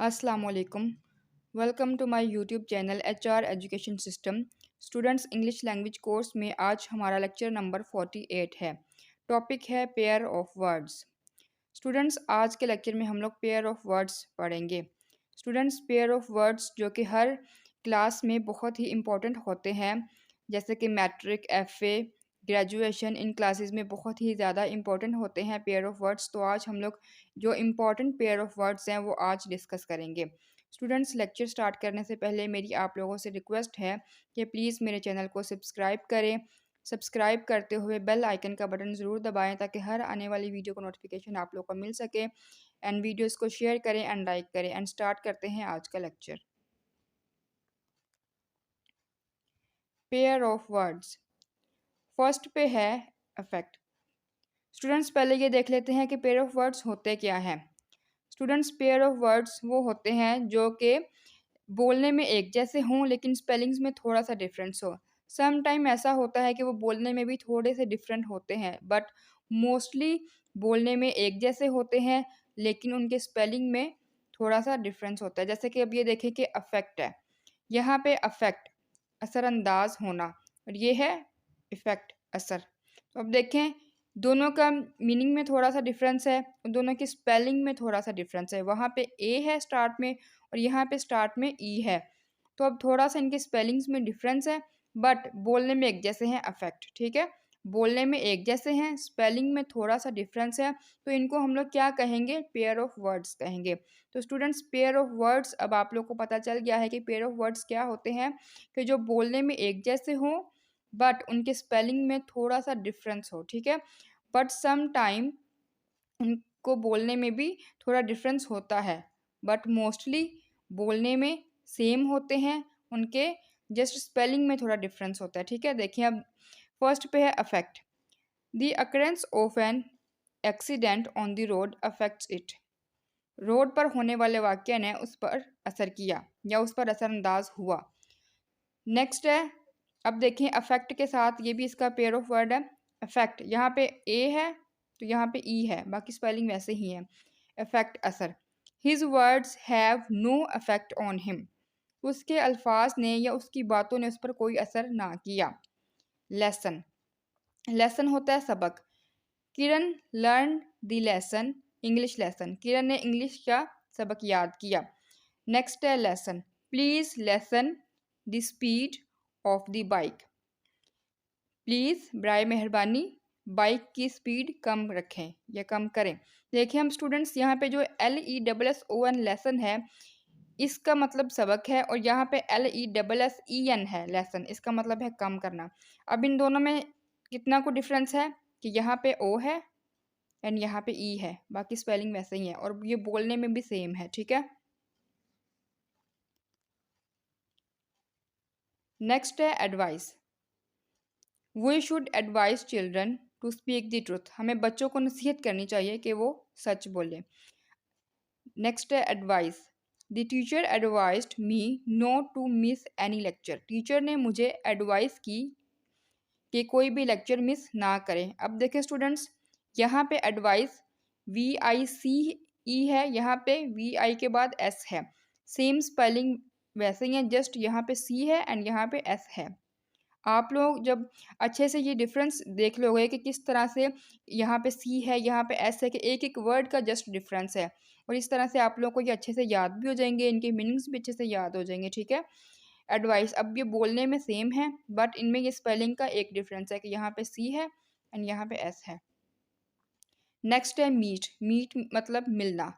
अस्सलाम वालेकुम। Welcome to my YouTube channel HR education system. Students English language course में आज हमारा लेक्चर नंबर 48 है। टॉपिक है पेयर ऑफ वर्ड्स। स्टूडेंट्स आज के लेक्चर में हम लोग पेयर ऑफ वर्ड्स पढ़ेंगे। स्टूडेंट्स पेयर ऑफ वर्ड्स जो कि हर क्लास में बहुत ही इम्पोर्टेंट होते हैं, जैसे कि मैट्रिक, एफए, ग्रेजुएशन, इन क्लासेस में बहुत ही ज़्यादा इंपॉर्टेंट होते हैं पेयर ऑफ वर्ड्स। तो आज हम लोग जो इम्पॉर्टेंट पेयर ऑफ वर्ड्स हैं वो आज डिस्कस करेंगे। स्टूडेंट्स लेक्चर स्टार्ट करने से पहले मेरी आप लोगों से रिक्वेस्ट है कि प्लीज़ मेरे चैनल को सब्सक्राइब करें। सब्सक्राइब करते हुए बेल आइकन का बटन ज़रूर दबाएं ताकि हर आने वाली वीडियो को नोटिफिकेशन आप लोग को मिल सके। एंड वीडियोस को शेयर करें एंड लाइक करें। एंड स्टार्ट करते हैं आज का lecture. Pair of words. First पे है अफेक्ट। स्टूडेंट्स पहले ये देख लेते हैं कि पेयर ऑफ वर्ड्स होते क्या हैं। स्टूडेंट्स पेयर ऑफ वर्ड्स वो होते हैं जो कि बोलने में एक जैसे हों लेकिन स्पेलिंग्स में थोड़ा सा डिफरेंस हो। सम टाइम ऐसा होता है कि वो बोलने में भी थोड़े से डिफरेंट होते हैं, बट मोस्टली बोलने में एक जैसे होते हैं लेकिन उनके स्पेलिंग में थोड़ा सा डिफरेंस होता है। जैसे कि अब ये देखें कि अफेक्ट है, यहाँ पे अफेक्ट असरअंदाज होना और ये है इफ़ेक्ट असर। तो अब देखें दोनों का मीनिंग में थोड़ा सा डिफरेंस है, दोनों की स्पेलिंग में थोड़ा सा डिफरेंस है। वहाँ पे ए है स्टार्ट में और यहाँ पे स्टार्ट में ई है। तो अब थोड़ा सा इनके स्पेलिंग्स में डिफरेंस है, बट बोलने में एक जैसे हैं अफेक्ट। ठीक है, बोलने में एक जैसे हैं, स्पेलिंग में थोड़ा सा डिफरेंस है, तो इनको हम लोग क्या कहेंगे? पेयर ऑफ वर्ड्स कहेंगे। तो स्टूडेंट्स पेयर ऑफ वर्ड्स, अब आप लोग को पता चल गया है कि पेयर ऑफ वर्ड्स क्या होते हैं, कि जो बोलने में एक जैसे हों बट उनके स्पेलिंग में थोड़ा सा डिफरेंस हो। ठीक है, बट सम टाइम उनको बोलने में भी थोड़ा डिफरेंस होता है, बट मोस्टली बोलने में सेम होते हैं, उनके जस्ट स्पेलिंग में थोड़ा डिफरेंस होता है। ठीक है, देखिए अब फर्स्ट पे है affect. The occurrence of an accident on the road affects it. Road पर होने वाले वाक्य ने उस पर असर किया या उस पर असरअंदाज हुआ। नेक्स्ट है, अब देखें अफेक्ट के साथ ये भी इसका पेयर ऑफ वर्ड है। अफेक्ट यहाँ पे ए है तो यहाँ पे ई है, बाकी स्पेलिंग वैसे ही है। अफेक्ट असर। His words have no affect on him. उसके अल्फाज ने या उसकी बातों ने उस पर कोई असर ना किया। लेसन। लेसन होता है सबक। Kiran learn the lesson, English lesson. Kiran ने इंग्लिश का सबक याद किया। नेक्स्ट है lesson. Please lessen the speed of the bike. Please बराए मेहरबानी बाइक की स्पीड कम रखें या कम करें। देखिए हम स्टूडेंट्स यहाँ पे जो LESSON लेसन है, इसका मतलब सबक है, और यहाँ पे LESSEN है लेसन, इसका मतलब है कम करना। अब इन दोनों में कितना को डिफरेंस है कि यहाँ पे O है एंड यहाँ पे E है, बाकी स्पेलिंग वैसे ही है और ये बोलने में भी सेम है। ठीक है, नेक्स्ट है advice. We should advise children to speak the truth. हमें बच्चों को नसीहत करनी चाहिए कि वो सच बोले। नेक्स्ट है advice. The teacher advised me not to miss any lecture. Teacher ने मुझे एडवाइस की कि कोई भी लेक्चर मिस ना करें। अब देखें स्टूडेंट्स, यहाँ पे एडवाइस VICE है, यहाँ पे VI के बाद S है। सेम स्पेलिंग वैसे ही है, जस्ट यहाँ पे C है एंड यहाँ पे S है। आप लोग जब अच्छे से ये डिफरेंस देख लोगे कि किस तरह से यहाँ पे सी है, यहाँ पे एस है, कि एक एक वर्ड का जस्ट डिफरेंस है, और इस तरह से आप लोग को ये अच्छे से याद भी हो जाएंगे, इनके मीनिंग्स भी अच्छे से याद हो जाएंगे। ठीक है, एडवाइस। अब ये बोलने में सेम है बट इनमें ये स्पेलिंग का एक डिफरेंस है कि यहाँ पे सी है एंड यहाँ पे एस है। नेक्स्ट है मीट। मीट मतलब मिलना।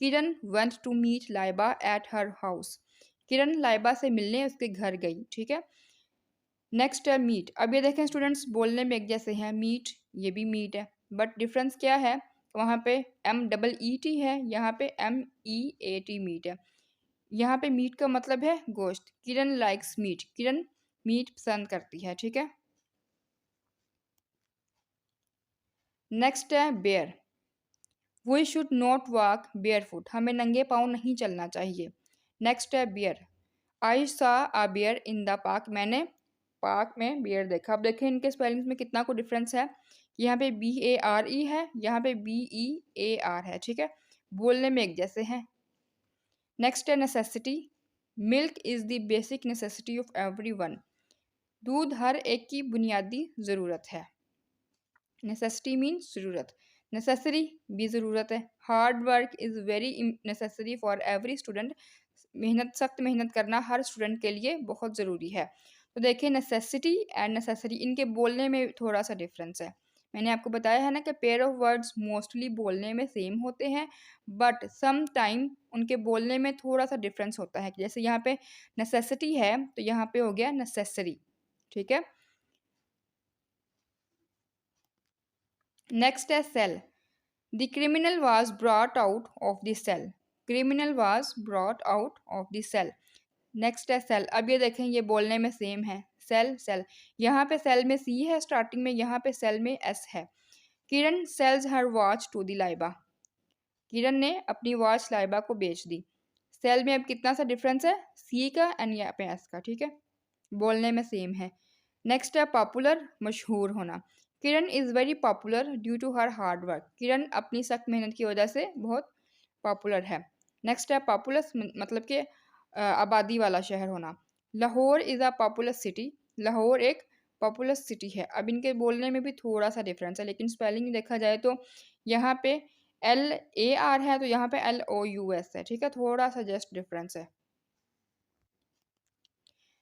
Kiran went to meet Laiba at her house. Kiran Laiba से मिलने उसके घर गई। ठीक है, नेक्स्ट है मीट। अब ये देखें स्टूडेंट्स, बोलने में एक जैसे हैं, मीट ये भी मीट है, बट डिफरेंस क्या है? वहाँ पे MEET है, यहाँ पे MEAT मीट है। यहाँ पे मीट का मतलब है गोश्त। Kiran likes meat. Kiran meat पसंद करती है। ठीक है, नेक्स्ट है bare. We should not walk bare foot. हमें नंगे पाँव नहीं चलना चाहिए। नेक्स्ट है बियर। आई सा आ बियर इन द पार्क। मैंने पार्क में बियर देखा। अब देखें इनके स्पेलिंग्स में कितना को डिफरेंस है। यहाँ पे BARE है, यहाँ पे BEAR है। ठीक है, बोलने में एक जैसे हैं। नेक्स्ट है necessity, milk is the basic necessity of everyone, दूध हर एक की बुनियादी ज़रूरत है। नेसेसिटी मीन्स ज़रूरत, नेसेसरी भी ज़रूरत है। Hard work is very necessary for every student, मेहनत, सख्त मेहनत करना हर स्टूडेंट के लिए बहुत ज़रूरी है। तो देखिए नेसेसिटी एंड नेसेसरी, इनके बोलने में थोड़ा सा डिफरेंस है। मैंने आपको बताया है ना कि पेयर ऑफ वर्ड्स मोस्टली बोलने में सेम होते हैं, बट सम टाइम उनके बोलने में थोड़ा सा डिफरेंस होता है। जैसे यहाँ पे नेसेसिटी है तो यहाँ पे हो गया नेसेसरी, ठीक है। नेक्स्ट है cell, the criminal was brought out of the cell, criminal was brought out of the cell. Next है सेल, अब ये देखें ये बोलने में सेम है, सेल सेल, यहाँ पे सेल में सी है स्टार्टिंग में, यहाँ पे सेल में एस है। Kiran sells her watch to the Laiba, Kiran ने अपनी वॉच लाइबा को बेच दी। सेल में अब कितना सा डिफरेंस है, सी का एंड यहाँ पे एस का, ठीक है, बोलने में सेम है। नेक्स्ट है पॉपुलर, मशहूर होना, Kiran is very popular due to her hard work, Kiran अपनी सख्त मेहनत की वजह से बहुत पॉपुलर है। नेक्स्ट है पॉपुलस, मतलब कि आबादी वाला शहर होना, Lahore is a populace city, Lahore एक पॉपुलस सिटी है। अब इनके बोलने में भी थोड़ा सा डिफरेंस है, लेकिन स्पेलिंग देखा जाए तो यहाँ पे LAR है तो यहाँ पे LOUS है, ठीक है, थोड़ा सा जस्ट डिफरेंस है।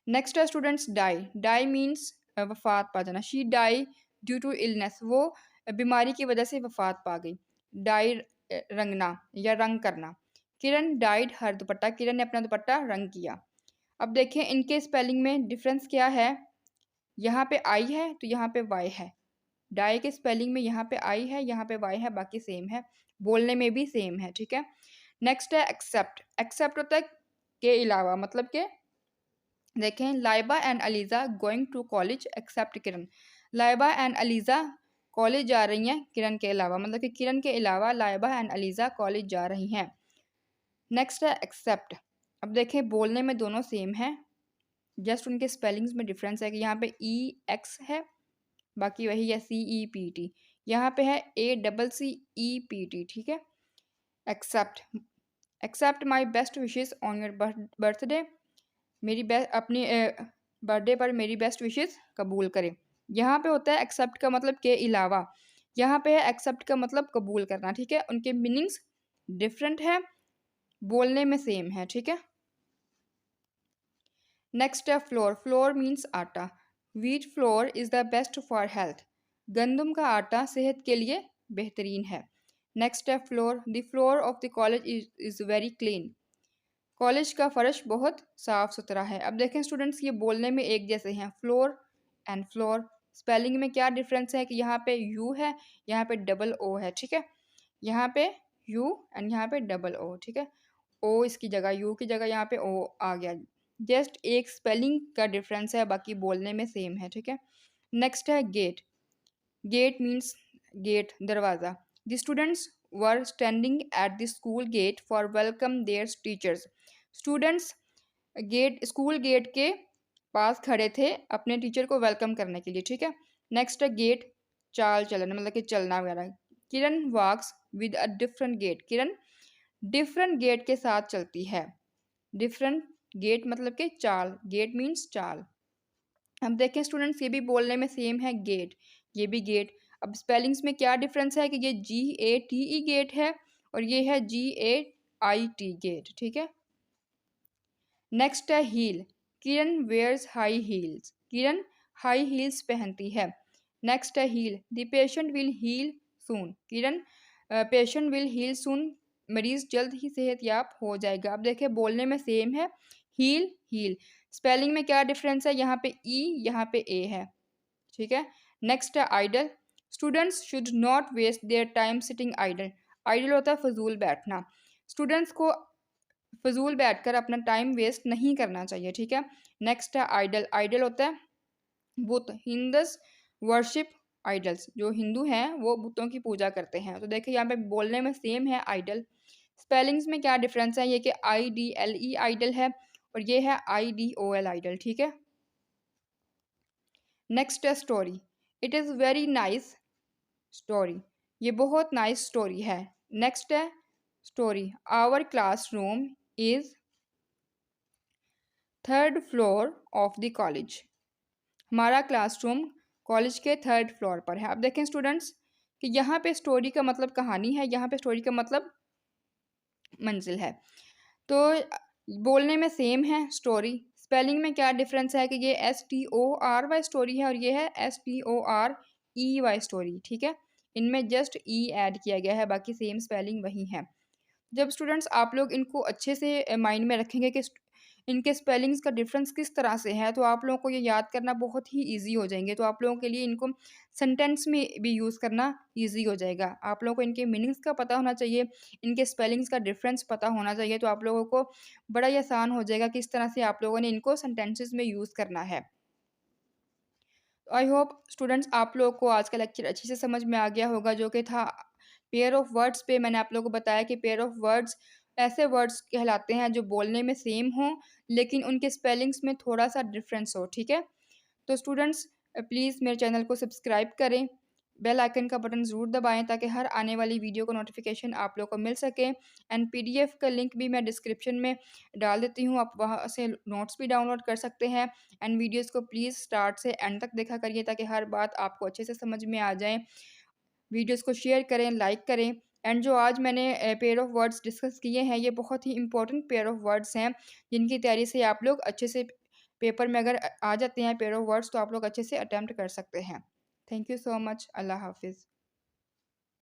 नेक्स्ट है स्टूडेंट्स डाई, डाई मीन्स वफात पा जाना, she die due to illness, वो बीमारी की वजह से वफात पा गई। डाई रंगना या रंग करना, किरण डाइड हर दुपट्टा, किरण ने अपना दुपट्टा रंग किया। अब देखें इनके स्पेलिंग में डिफरेंस क्या है, यहाँ पे आई है तो यहाँ पे वाई है, डाई के स्पेलिंग में यहाँ पे आई है यहाँ पे वाई है, बाकी सेम है, बोलने में भी सेम है, ठीक है। नेक्स्ट है एक्सेप्ट, एक्सेप्ट होता है के अलावा, मतलब के देखें Laiba and Aliza going to college except Kiran, Laiba and Aliza college जा रही हैं किरण के अलावा, मतलब कि किरण के अलावा लाइबा एंड अलीज़ा कॉलेज जा रही हैं। नेक्स्ट है एक्सेप्ट, अब देखें बोलने में दोनों सेम है, जस्ट उनके स्पेलिंग्स में डिफरेंस है कि यहाँ पे EX है, बाकी वही है CEPT, यहाँ पे है ACCEPT, ठीक है। Accept, accept my best wishes on your birthday, मेरी अपनी बर्थडे पर मेरी बेस्ट विशेस कबूल करें। यहाँ पे होता है एक्सेप्ट का मतलब के अलावा, यहाँ पे है एक्सेप्ट का मतलब कबूल करना, ठीक है, उनके मीनिंग्स डिफरेंट है, बोलने में सेम है, ठीक है। नेक्स्ट है फ्लोर, फ्लोर मीन्स आटा, wheat flour is the best for health, गंदम का आटा सेहत के लिए बेहतरीन है। नेक्स्ट है floor, the floor of the college is very clean, college का फर्श बहुत साफ सुथरा है। अब देखें स्टूडेंट्स ये बोलने में एक जैसे हैं, फ्लोर एंड फ्लोर, स्पेलिंग में क्या डिफरेंस है कि यहाँ पे यू है यहाँ पे डबल ओ है, ठीक है, यहाँ पे यू एंड यहाँ पे डबल ओ, ठीक है, ओ इसकी जगह यू की जगह यहाँ पे ओ आ गया, जस्ट एक स्पेलिंग का डिफरेंस है, बाकी बोलने में सेम है, ठीक है। नेक्स्ट है गेट, गेट मीन्स गेट, दरवाज़ा, the students were standing at the school gate for welcome their teachers, students gate, school gate के पास खड़े थे अपने टीचर को वेलकम करने के लिए, ठीक है। नेक्स्ट है गेट, चाल चलन, मतलब कि चलना वगैरह, Kiran walks with a different gait, Kiran different gait के साथ चलती है, डिफरेंट गेट मतलब कि चाल, गेट मीन्स चाल। अब देखें स्टूडेंट्स ये भी बोलने में सेम है गेट, ये भी गेट, अब स्पेलिंग्स में क्या डिफरेंस है कि ये GATE गेट है और ये है GAIT गेट, ठीक है। नेक्स्ट है heel, Kiran wears high heels, Kiran high heels पहनती है। नेक्स्ट है heal, the patient will heal soon, Kiran patient will heal soon, मरीज जल्द ही सेहतयाब हो जाएगा। अब देखिए बोलने में सेम है, हील हील, स्पेलिंग में क्या डिफरेंस है, यहाँ पे E यहाँ पे A है, ठीक है। नेक्स्ट है idle, students should not waste their time sitting idle, idle होता है फजूल बैठना, स्टूडेंट्स को फजूल बैठकर अपना टाइम वेस्ट नहीं करना चाहिए, ठीक है। नेक्स्ट है आइडल, आइडल होता है बुत, हिंदस वर्शिप आइडल्स, जो हिंदू हैं वो बुतों की पूजा करते हैं। तो देखिए यहाँ पे बोलने में सेम है आइडल, स्पेलिंग्स में क्या डिफरेंस है, ये कि IDLE आइडल है और ये है IDOL आइडल, ठीक है। नेक्स्ट है story, it is very nice story, ये बहुत नाइस स्टोरी है। नेक्स्ट है story, our class room is third floor of the college. हमारा क्लासरूम कॉलेज के थर्ड फ्लोर पर है। अब देखें स्टूडेंट्स कि यहाँ पे स्टोरी का मतलब कहानी है, यहाँ पे स्टोरी का मतलब मंजिल है। तो बोलने में सेम है स्टोरी, स्पेलिंग में क्या डिफरेंस है कि ये STORY स्टोरी है और ये है STOREY स्टोरी, ठीक है। इनमें जस्ट ई ऐड किया गया है, बाकी सेम स्पेलिंग वही है। जब स्टूडेंट्स आप लोग इनको अच्छे से माइंड में रखेंगे कि इनके स्पेलिंग्स का डिफरेंस किस तरह से है, तो आप लोगों को ये याद करना बहुत ही ईजी हो जाएंगे। तो आप लोगों के लिए इनको सेंटेंस में भी यूज़ करना ईजी हो जाएगा। आप लोगों को इनके मीनिंग्स का पता होना चाहिए, इनके स्पेलिंग्स का डिफरेंस पता होना चाहिए, तो आप लोगों को बड़ा ही आसान हो जाएगा किस तरह से आप लोगों ने इनको सेंटेंसेस में यूज़ करना है। आई होप स्टूडेंट्स आप लोगों को आज का लेक्चर अच्छे से समझ में आ गया होगा, जो कि था पेयर ऑफ वर्ड्स पे। मैंने आप लोगों को बताया कि पेयर ऑफ वर्ड्स ऐसे वर्ड्स कहलाते हैं जो बोलने में सेम हों लेकिन उनके स्पेलिंग्स में थोड़ा सा डिफरेंस हो, ठीक है। तो स्टूडेंट्स प्लीज़ मेरे चैनल को सब्सक्राइब करें, बेल आइकन का बटन ज़रूर दबाएं ताकि हर आने वाली वीडियो का नोटिफिकेशन आप लोग को मिल सके। एंड PDF का लिंक भी मैं डिस्क्रिप्शन में डाल देती हूँ, आप वहाँ से नोट्स भी डाउनलोड कर सकते हैं। एंड वीडियोस को प्लीज़ स्टार्ट से एंड तक देखा करिए ताकि हर बात आपको अच्छे से समझ में आ जाए। वीडियोस को शेयर करें, लाइक करें। एंड जो आज मैंने पेयर ऑफ वर्ड्स डिस्कस किए हैं, ये बहुत ही इंपॉर्टेंट पेयर ऑफ वर्ड्स हैं जिनकी तैयारी से आप लोग अच्छे से पेपर में अगर आ जाते हैं पेयर ऑफ वर्ड्स, तो आप लोग अच्छे से अटेम्प्ट कर सकते हैं। Thank you so much. अल्लाह हाफिज़।